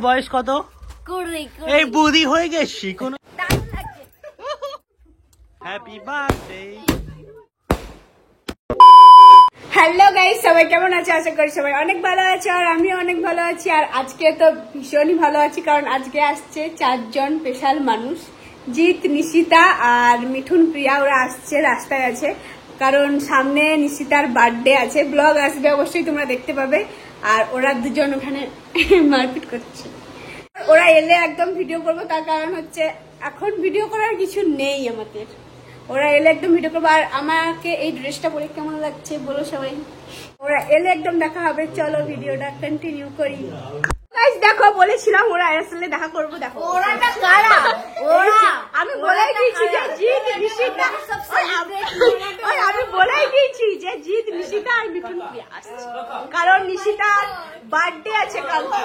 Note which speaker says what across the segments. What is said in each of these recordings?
Speaker 1: বয়স কত? এই বুড়ি হয়ে গেছি কোন। Happy birthday.
Speaker 2: হ্যালো গাইস, সবাই কেমন আছে? আশা করি সবাই অনেক ভালো আছে আর আমিও অনেক ভালো আছি। আর আজকে তো ভীষণই ভালো আছি, কারণ আজকে আসছে 4 জন স্পেশাল মানুষ। জিৎ, নিশিতা আর মিঠুন প্রিয়া, ওরা আসছে, রাস্তায় আছে, কারণ সামনে নিশিতার বার্থডে আছে। ব্লগ আসবে, অবশ্যই তোমরা দেখতে পাবে। আর ওরা দুজন ওখানে মারপিট করছে। ওরা এলে একদম ভিডিও করবো, তার কারণ হচ্ছে এখন ভিডিও করার কিছু নেই আমাদের। ওরা এলে একদম ভিডিও করবো। আর আমাকে এই ড্রেসটা পরে কেমন লাগছে বলো সবাই। ওরা এলে একদম দেখা হবে। চলো ভিডিওটা কন্টিনিউ করি। দেখো, বলেছিলাম ওরা আসলে দেখা করবো। দেখো ওরাটা কারা? ওরা আমি বলেই দিয়েছি যে জিৎ, নিশিতা। আমি বলেই দিয়েছি যে জিৎ, নিশিতা আর মিঠুন প্রিয়া আসছে, কারণ নিশিতার বার্থডে আছে কালকে।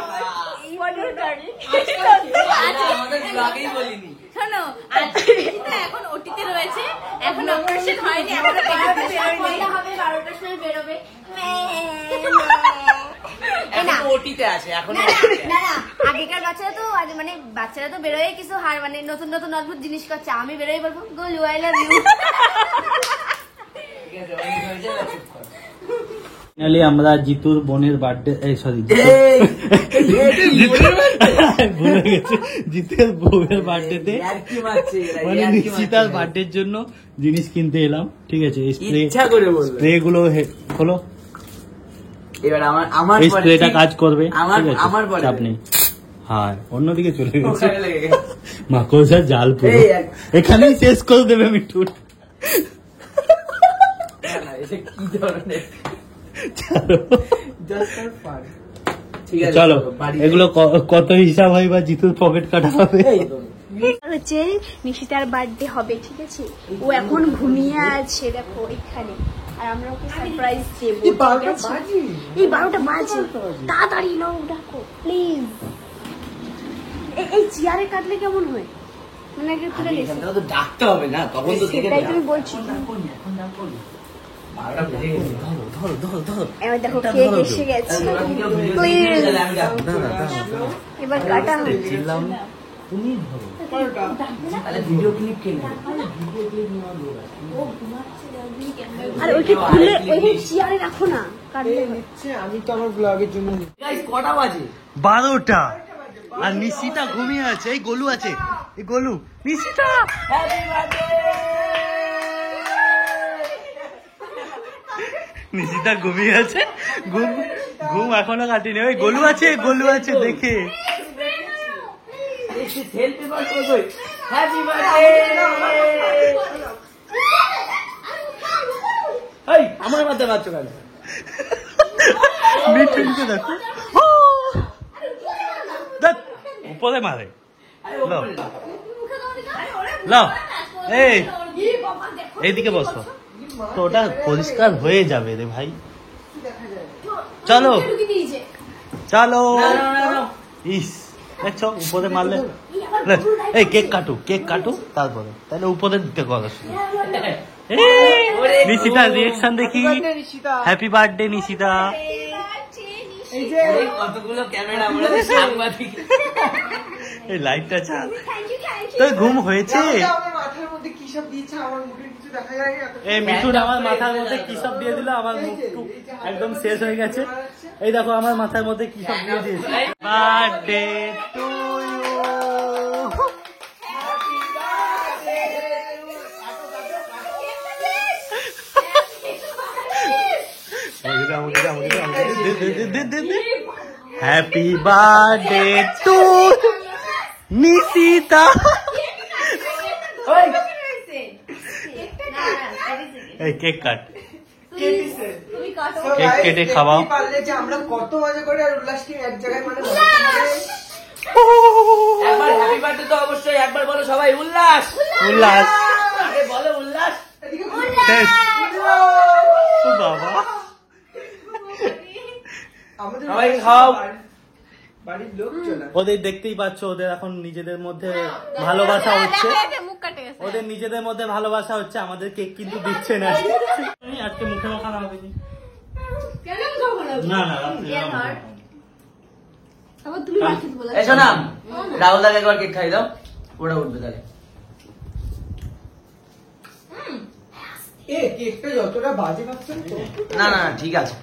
Speaker 3: শোনো, এখন ওটিতে রয়েছে, এখন অপারেশন হয়নি, এখন হবে 12টার সময় বেরোবে।
Speaker 1: ওটিতে আছে এখন।
Speaker 3: না, আগেকার বাচ্চারা তো বেরোয় কিছু নতুন নতুন অদ্ভুত জিনিস করছে। আমি বেরোই বলবো Golu I love you.
Speaker 1: Finally আমরা জিতুর বোনের বার্থডে, সরি ভুলে গেছে, জিতের বউয়ের বার্থডে মানে নিশ্চিতার বার্থডের জন্য জিনিস কিনতে এলাম। ঠিক আছে, স্প্রে গুলো হলো,
Speaker 4: এবার আমার
Speaker 1: এই স্প্রেটা কাজ করবে।
Speaker 4: আমার
Speaker 1: চাপ নেই। হ্যাঁ, অন্যদিকে চলে গেছে মাকড়সা জাল পুরো এখানেই শেষ করে দেবে মিঠুন।
Speaker 4: কি ধরনের
Speaker 1: চলো, এগুলো কত হিসাব হয় বা জিতুর পকেট কাটা হবে।
Speaker 2: হচ্ছে নিশিতার বার্থডে হবে, ঠিক আছে? ও এখন ঘুমিয়ে আছে, দেখো এখানে। আর আমরা ওকে সারপ্রাইজ দেবো। এই 12টা বাজে, তাড়াতাড়ি নাও, ডাকো প্লিজ। এই চেয়ারে কাটলে কেমন হয়? মানে
Speaker 4: ডাকতে হবে না, তখন তো
Speaker 2: সেটাই তুমি বলছি। এবার দেখো কেক এসে গেছে, প্লিজ এবার কাটা হচ্ছে।
Speaker 1: তুমি
Speaker 4: ভিডিও ক্লিপ কিনে
Speaker 2: আর ওইটা খুলে ওই চেয়ারে রাখো না, কাটলে
Speaker 4: আমি তো আমার ব্লগের জন্য। কটা বাজে?
Speaker 1: 12টা। আর নিশিতা ঘুমিয়ে আছে। এই গোলু আছে, এই গোলু, নিশিতা নিশিতা ঘুমিয়ে আছে, ঘুম এখনো কাটিনি। ওই গোলু আছে, গোলু আছে দেখে।
Speaker 4: আমার মাথায় বাচ্চা কেন?
Speaker 1: মিঠুনকে দেখো, উপরে মারে। লাও, এইদিকে বসো, তো ওটা পরিষ্কার হয়ে যাবে রে ভাই। চলো চলো। ইস, দেখছো উপরে মারলে। এই কেক কাটু তারপরে, তাহলে উপরে দিতে কথা শুনে। নিশিতা রিয়েকশন দেখি। Happy birthday Nishita.
Speaker 4: কতগুলো ক্যামেরা, সাংবাদিক।
Speaker 1: এই লাইটটা ছাড়। তোর ঘুম হয়েছে? এই মিঠুন আমার মাথার মধ্যে কি সব দিয়ে দিল, আমার মুখ একদম শেষ হয়ে গেছে। এই দেখো আমার মাথার মধ্যে কি সব দিয়ে দিয়েছে। Birthday to happy birthday to Nishita. এই কেক কাট, কেক কেটে খাওয়াও।
Speaker 4: আমরা কত মজা করে আর উল্লাসকে এক জায়গায় মানে একবার হ্যাপি বার্থডে তো অবশ্যই একবার বলো সবাই, উল্লাস
Speaker 1: উল্লাস।
Speaker 4: আগে বলো উল্লাস।
Speaker 1: বাবা
Speaker 4: সবাই খাও।
Speaker 5: বাড়ির লোক চলে
Speaker 1: ওদের দেখতেই পাচ্ছ, ওদের এখন নিজেদের মধ্যে ভালোবাসা হচ্ছে,
Speaker 2: মুখ কাটে গেছে।
Speaker 1: ওদের নিজেদের মধ্যে ভালোবাসা হচ্ছে, আমাদের কেক কিন্তু দিচ্ছে না আজকে। মুখে মাখানো হবে
Speaker 2: কেন খাবো না?
Speaker 1: না না রাত্রে
Speaker 2: আবার তুমি বাকি বলে
Speaker 4: এসো না রাহুল দাকে একবার কেক খাই দাও, ওটা উঠবে তাহলে।
Speaker 5: কেকটা যতটা বাজে ভাবছেন তো
Speaker 4: না না ঠিক আছে,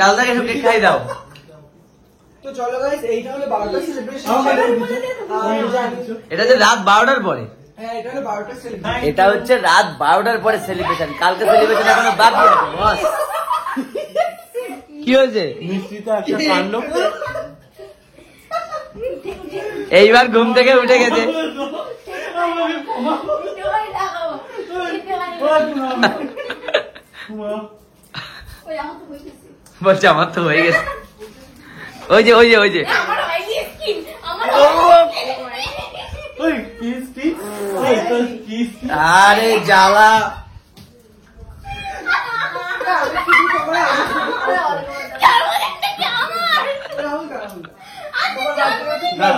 Speaker 4: রাহুল দাকে একটু কেক খাই দাও।
Speaker 5: তো চলো গাইস, এইটা হলো 12টা সেলিব্রেশন।
Speaker 4: এটা যে রাত 12টার পরে,
Speaker 5: হ্যাঁ এটা হলো 12টা সেলিব্রেশন।
Speaker 4: এটা হচ্ছে রাত 12টার পরে সেলিব্রেশন, কালকে সেলিব্রেশন এখনো বাকি আছে বস। কি হয়েছে?
Speaker 1: নিশ্চিত একটা কাণ্ড।
Speaker 4: এইবার ঘুম থেকে উঠে গেছে। বলছে আমার তো হয়ে গেছে। ওই যে ওই যে ওই যে
Speaker 2: আমার হয়নি স্কিন, আমার
Speaker 1: ওই কিস কিস, ওই তো কিস কিস।
Speaker 4: আরে জ্বালা।
Speaker 1: না,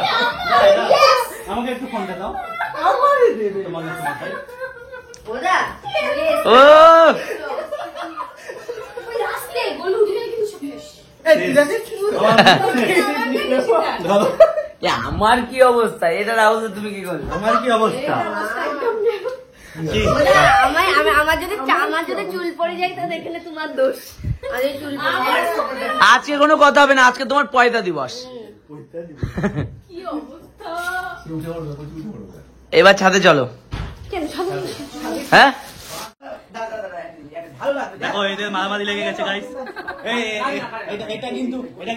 Speaker 1: আমাকে একটু ফোনটা দাও। তোমাকে মাথায়
Speaker 3: ওরা
Speaker 4: ও
Speaker 2: রাস্তে গোল উঠে গেলে কিন্তু শেষ।
Speaker 1: ধরো।
Speaker 4: এ, আমার কি অবস্থা? এটা রাহুল তুমি কি করলে?
Speaker 1: আমার কি অবস্থা? কি?
Speaker 3: আমার যদি চুল পড়ে যায় তাহলে এখানে তোমার দোষ। আমি চুল পড়ে যায়।
Speaker 4: আজকে কোনো কথা হবে না, আজকে তোমার পয়দা দিবস।
Speaker 2: কি অবস্থা?
Speaker 4: এবার ছাদে চলো।
Speaker 2: কেন সবাই
Speaker 4: হ্যাঁ
Speaker 1: দেখো এদের মারামারি লেগে গেছে গাইস। এটা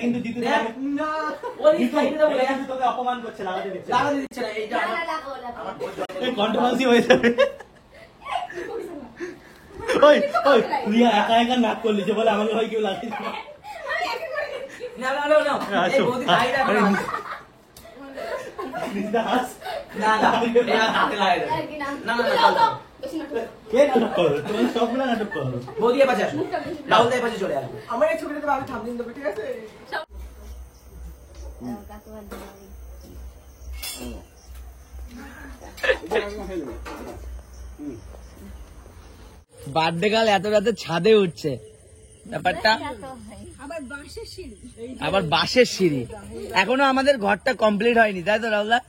Speaker 1: কিন্তু দিতে হবে। এটা কিন্তু তোকে অপমান করছে, লাগাতে দিচ্ছে না। এই কন্ট্রোভার্সি হয়ে যাবে। ওই ওই রিয়া একা একা নাক করলি যে বলে আমাকে হয় কেউ লাগিয়ে দিল। আসো। নিশিতা হাস। কে নাটক করো? তুমি সবগুলো নাটক করো।
Speaker 4: বৌদিয়া পাশে আসো, রাহুল দাই পাশে চলে আসো।
Speaker 5: আমার এই ছবিটাতে আমি থামদিন দেবো, ঠিক আছে?
Speaker 4: বার্থডে গার্ল এত রাতে ছাদে উঠছে, ব্যাপারটা আবার বাঁশের সিঁড়ি। এখনো আমাদের ঘরটা কমপ্লিট হয়নি, তাই তো রাহুল দা?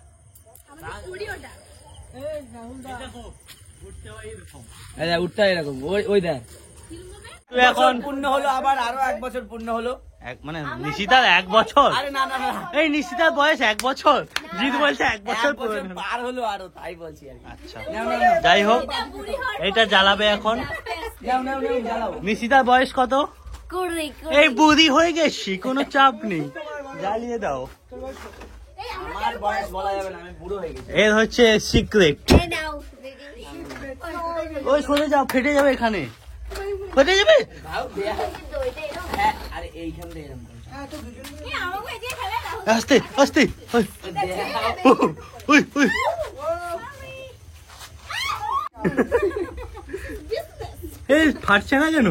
Speaker 4: উঠতে হয় এরকম, ওই দেখ
Speaker 1: তুই এখন
Speaker 4: পূর্ণ হলো, আবার আরো 1 বছর পূর্ণ হলো।
Speaker 1: মানে নিশিতার 1 বছর।
Speaker 4: আরে না না না,
Speaker 1: এই নিশিতার বয়স 1 বছর। জিৎ বলছে 1 বছর
Speaker 4: 1 বছর পার হলো আরো, তাই বলছি আর কি।
Speaker 1: আচ্ছা
Speaker 4: নাও, নাও, নাও।
Speaker 1: যাই হোক, এটা জ্বালাবে এখন।
Speaker 4: নাও, নাও, নাও, জ্বালাও।
Speaker 1: নিশিতার বয়স কত?
Speaker 3: কুড়ি
Speaker 1: এই বুড়ি হয়ে গেছি, কোনো চাপ নেই, জ্বালিয়ে দাও।
Speaker 4: আমার বয়স বলা যাবে না, আমি বুড়ো হয়ে গেছি।
Speaker 1: এর হচ্ছে সিক্রেট।
Speaker 3: নাও
Speaker 1: ওই সরে যাও, ফেটে যাবে, এখানে ফেটে যাবে।
Speaker 4: ভাও দেয়া। হ্যাঁ, আরে এইখান দিয়ে এরকম করো।
Speaker 1: আস্তে আস্তে। ওই, ওই, ওই। এই ফাটছে না কেন?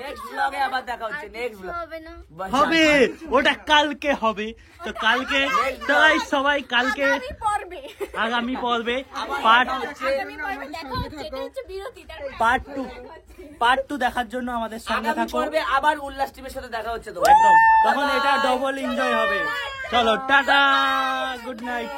Speaker 4: নেক্সট ব্লগে আবার দেখা হচ্ছে, নেক্সট ব্লগ
Speaker 3: হবে না।
Speaker 1: হবে, ওটা কালকে হবে। তো কালকে তাই সবাই কালকে আগামী পর্বে পার্ট 2 দেখার জন্য আমাদের সঙ্গে
Speaker 4: আগামী
Speaker 1: থাকো।
Speaker 4: পর্বে আবার উল্লাস টিমের সাথে দেখা হচ্ছে তো
Speaker 1: একদম, তখন এটা ডবল এনজয় হবে। চলো টাটা, গুড নাইট।